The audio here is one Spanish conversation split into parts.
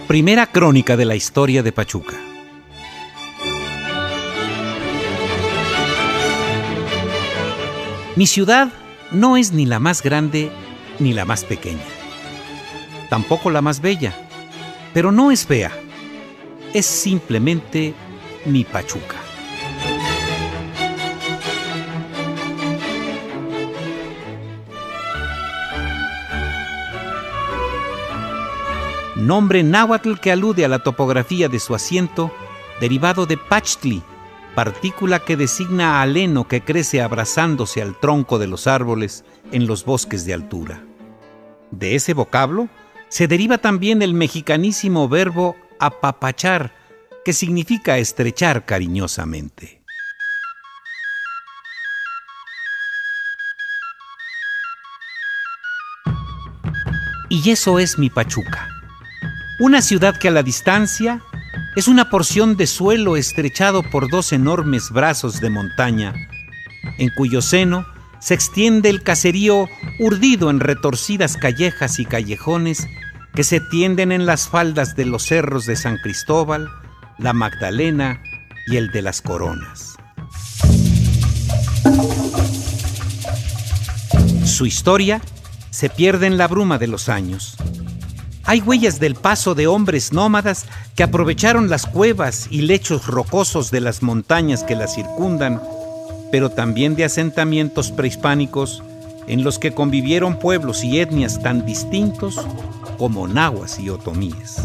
Primera crónica de la historia de Pachuca. Mi ciudad no es ni la más grande ni la más pequeña, tampoco la más bella, pero no es fea, es simplemente mi Pachuca. Nombre náhuatl que alude a la topografía de su asiento, derivado de Pachtli, partícula que designa al heno que crece abrazándose al tronco de los árboles en los bosques de altura. De ese vocablo se deriva también el mexicanísimo verbo apapachar, que significa estrechar cariñosamente. Y eso es mi Pachuca. Una ciudad que a la distancia es una porción de suelo estrechado por dos enormes brazos de montaña, en cuyo seno se extiende el caserío urdido en retorcidas callejas y callejones que se tienden en las faldas de los cerros de San Cristóbal, la Magdalena y el de las Coronas. Su historia se pierde en la bruma de los años. Hay huellas del paso de hombres nómadas que aprovecharon las cuevas y lechos rocosos de las montañas que la circundan, pero también de asentamientos prehispánicos en los que convivieron pueblos y etnias tan distintos como nahuas y otomíes.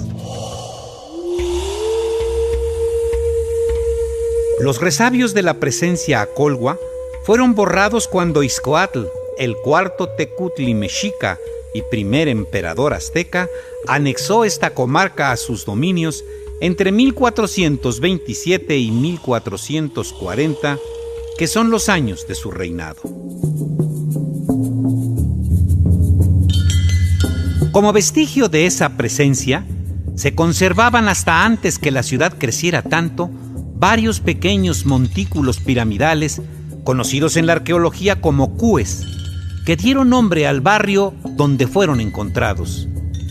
Los resabios de la presencia acolhua fueron borrados cuando Ixcoatl, el cuarto tecutli mexica y primer emperador azteca, anexó esta comarca a sus dominios entre 1427 y 1440, que son los años de su reinado. Como vestigio de esa presencia, se conservaban hasta antes que la ciudad creciera tanto varios pequeños montículos piramidales conocidos en la arqueología como cúes, que dieron nombre al barrio donde fueron encontrados,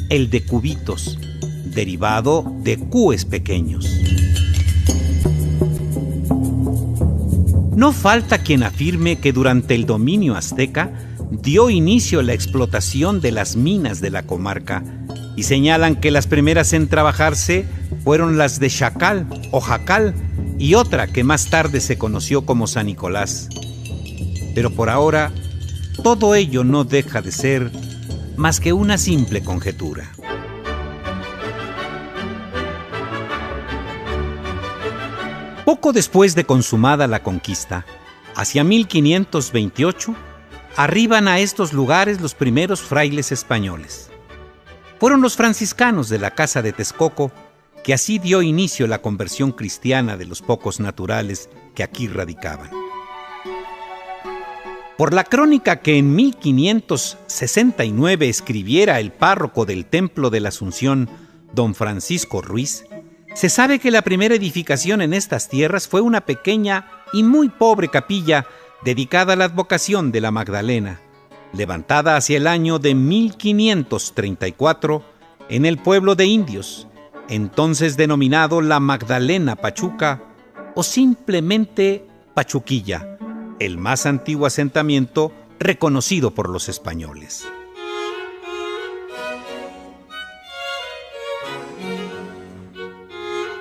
el de Cubitos, derivado de cúes pequeños. No falta quien afirme que durante el dominio azteca dio inicio la explotación de las minas de la comarca y señalan que las primeras en trabajarse fueron las de Chacal o Jacal y otra que más tarde se conoció como San Nicolás. Pero por ahora, todo ello no deja de ser más que una simple conjetura. Poco después de consumada la conquista, hacia 1528, arriban a estos lugares los primeros frailes españoles. Fueron los franciscanos de la Casa de Texcoco que así dio inicio la conversión cristiana de los pocos naturales que aquí radicaban. Por la crónica que en 1569 escribiera el párroco del Templo de la Asunción, don Francisco Ruiz, se sabe que la primera edificación en estas tierras fue una pequeña y muy pobre capilla dedicada a la advocación de la Magdalena, levantada hacia el año de 1534 en el pueblo de indios, entonces denominado la Magdalena Pachuca o simplemente Pachuquilla, el más antiguo asentamiento reconocido por los españoles.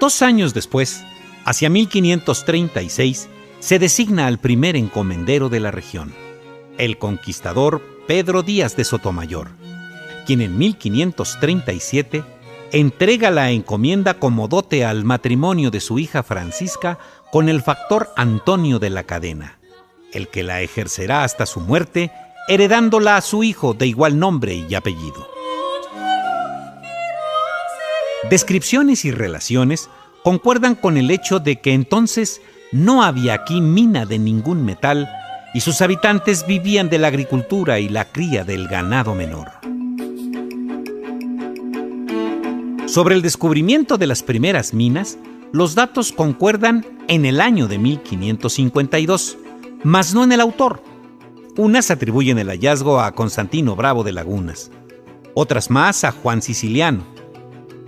Dos años después, hacia 1536, se designa al primer encomendero de la región, el conquistador Pedro Díaz de Sotomayor, quien en 1537 entrega la encomienda como dote al matrimonio de su hija Francisca con el factor Antonio de la Cadena, el que la ejercerá hasta su muerte, heredándola a su hijo de igual nombre y apellido. Descripciones y relaciones concuerdan con el hecho de que entonces no había aquí mina de ningún metal y sus habitantes vivían de la agricultura y la cría del ganado menor. Sobre el descubrimiento de las primeras minas, los datos concuerdan en el año de 1552, mas no en el autor. Unas atribuyen el hallazgo a Constantino Bravo de Lagunas, otras más a Juan Siciliano.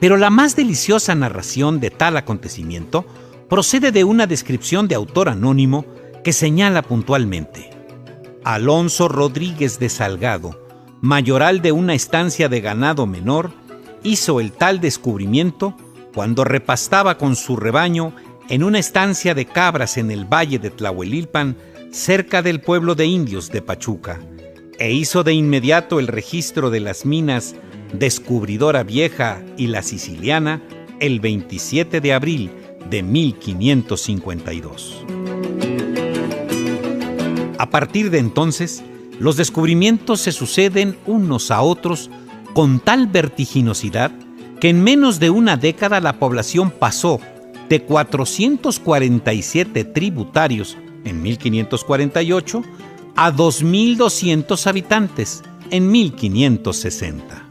Pero la más deliciosa narración de tal acontecimiento procede de una descripción de autor anónimo que señala puntualmente: Alonso Rodríguez de Salgado, mayoral de una estancia de ganado menor, hizo el tal descubrimiento cuando repastaba con su rebaño en una estancia de cabras en el valle de Tlahuelilpan, cerca del pueblo de indios de Pachuca, e hizo de inmediato el registro de las minas Descubridora Vieja y La Siciliana el 27 de abril de 1552. A partir de entonces, los descubrimientos se suceden unos a otros con tal vertiginosidad que en menos de una década la población pasó de 447 tributarios en 1548 a 2.200 habitantes en 1560.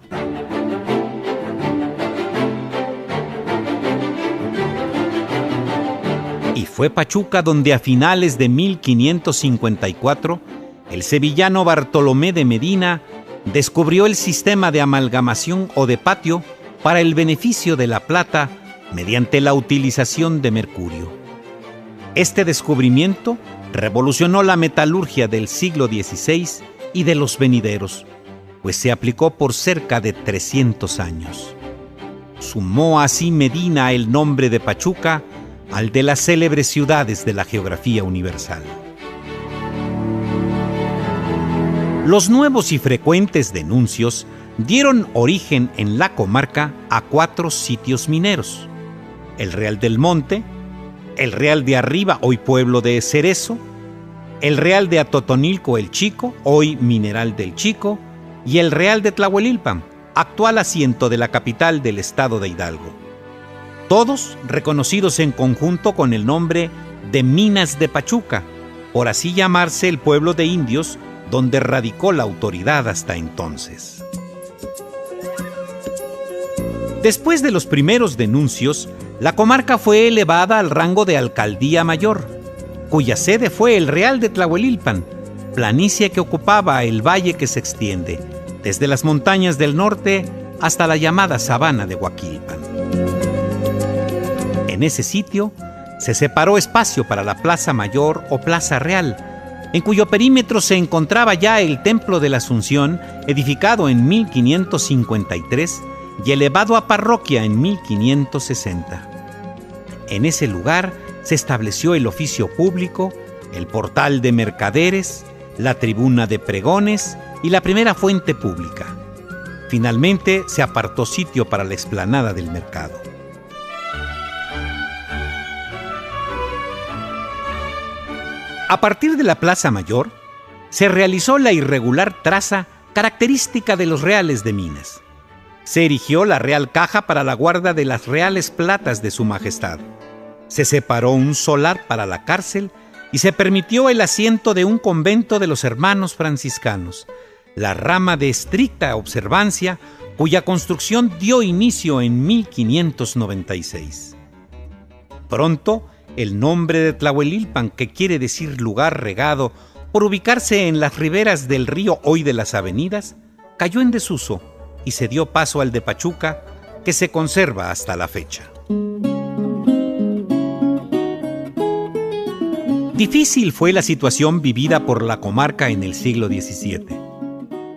Y fue Pachuca donde a finales de 1554 el sevillano Bartolomé de Medina descubrió el sistema de amalgamación o de patio para el beneficio de la plata mediante la utilización de mercurio. Este descubrimiento revolucionó la metalurgia del siglo XVI y de los venideros, pues se aplicó por cerca de 300 años. Sumó así Medina el nombre de Pachuca al de las célebres ciudades de la geografía universal. Los nuevos y frecuentes denuncios dieron origen en la comarca a 4 sitios mineros: el Real del Monte, el Real de Arriba, hoy pueblo de Cerezo, el Real de Atotonilco el Chico, hoy Mineral del Chico, y el Real de Tlahuelilpan, actual asiento de la capital del estado de Hidalgo. Todos reconocidos en conjunto con el nombre de Minas de Pachuca, por así llamarse el pueblo de indios donde radicó la autoridad hasta entonces. Después de los primeros denuncios, la comarca fue elevada al rango de alcaldía mayor, cuya sede fue el Real de Tlahuelilpan, planicie que ocupaba el valle que se extiende desde las montañas del norte hasta la llamada sabana de Huaquilpan. En ese sitio se separó espacio para la Plaza Mayor o Plaza Real, en cuyo perímetro se encontraba ya el Templo de la Asunción, edificado en 1553 y elevado a parroquia en 1560. En ese lugar se estableció el oficio público, el portal de mercaderes, la tribuna de pregones y la primera fuente pública. Finalmente se apartó sitio para la explanada del mercado. A partir de la Plaza Mayor, se realizó la irregular traza característica de los reales de minas. Se erigió la Real Caja para la guarda de las reales platas de su majestad. Se separó un solar para la cárcel y se permitió el asiento de un convento de los hermanos franciscanos, la rama de estricta observancia cuya construcción dio inicio en 1596. Pronto, el nombre de Tlahuelilpan, que quiere decir lugar regado, por ubicarse en las riberas del río hoy de las avenidas, cayó en desuso y se dio paso al de Pachuca, que se conserva hasta la fecha. Difícil fue la situación vivida por la comarca en el siglo XVII.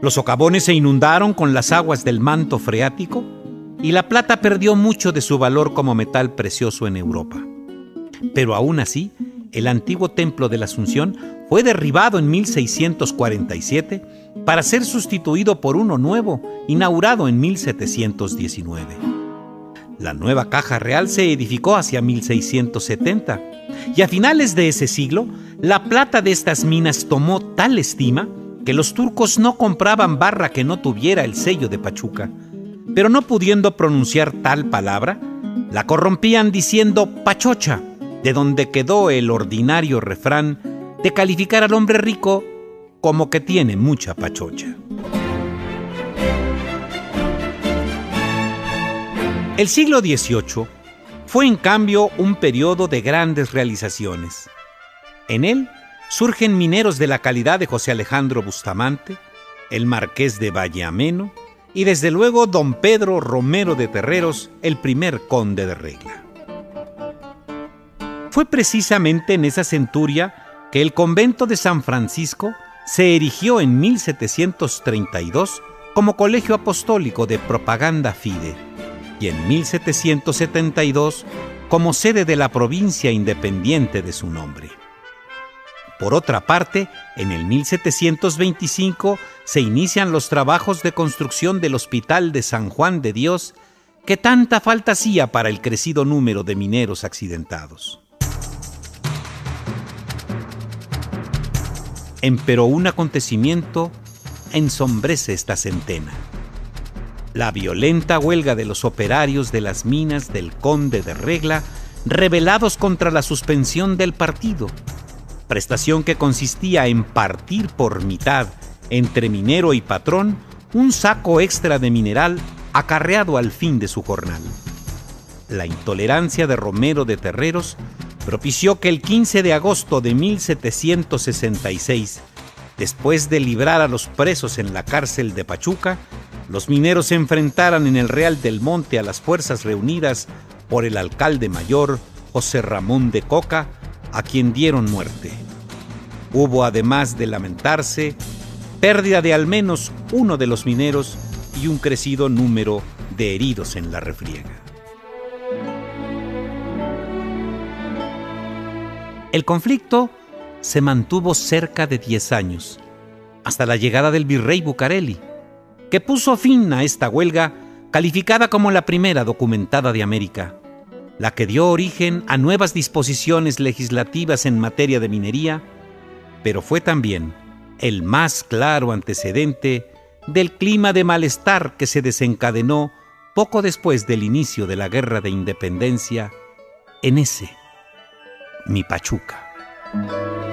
Los socavones se inundaron con las aguas del manto freático y la plata perdió mucho de su valor como metal precioso en Europa. Pero aún así, el antiguo templo de la Asunción fue derribado en 1647 para ser sustituido por uno nuevo, inaugurado en 1719. La nueva Caja Real se edificó hacia 1670, y a finales de ese siglo, la plata de estas minas tomó tal estima que los turcos no compraban barra que no tuviera el sello de Pachuca, pero no pudiendo pronunciar tal palabra, la corrompían diciendo pachocha, de donde quedó el ordinario refrán de calificar al hombre rico como que tiene mucha pachocha. El siglo XVIII fue en cambio un periodo de grandes realizaciones. En él surgen mineros de la calidad de José Alejandro Bustamante, el Marqués de Valle Ameno y desde luego don Pedro Romero de Terreros, el primer conde de Regla. Fue precisamente en esa centuria que el convento de San Francisco se erigió en 1732 como colegio apostólico de propaganda fide y en 1772 como sede de la provincia independiente de su nombre. Por otra parte, en el 1725 se inician los trabajos de construcción del Hospital de San Juan de Dios, que tanta falta hacía para el crecido número de mineros accidentados. Empero un acontecimiento ensombrece esta centena: la violenta huelga de los operarios de las minas del Conde de Regla, rebelados contra la suspensión del partido, prestación que consistía en partir por mitad entre minero y patrón un saco extra de mineral acarreado al fin de su jornal. La intolerancia de Romero de Terreros propició que el 15 de agosto de 1766, después de librar a los presos en la cárcel de Pachuca, los mineros se enfrentaran en el Real del Monte a las fuerzas reunidas por el alcalde mayor José Ramón de Coca, a quien dieron muerte. Hubo, además de lamentarse, pérdida de al menos uno de los mineros y un crecido número de heridos en la refriega. El conflicto se mantuvo cerca de 10 años, hasta la llegada del virrey Bucareli, que puso fin a esta huelga, calificada como la primera documentada de América, la que dio origen a nuevas disposiciones legislativas en materia de minería, pero fue también el más claro antecedente del clima de malestar que se desencadenó poco después del inicio de la Guerra de Independencia en ese, mi Pachuca.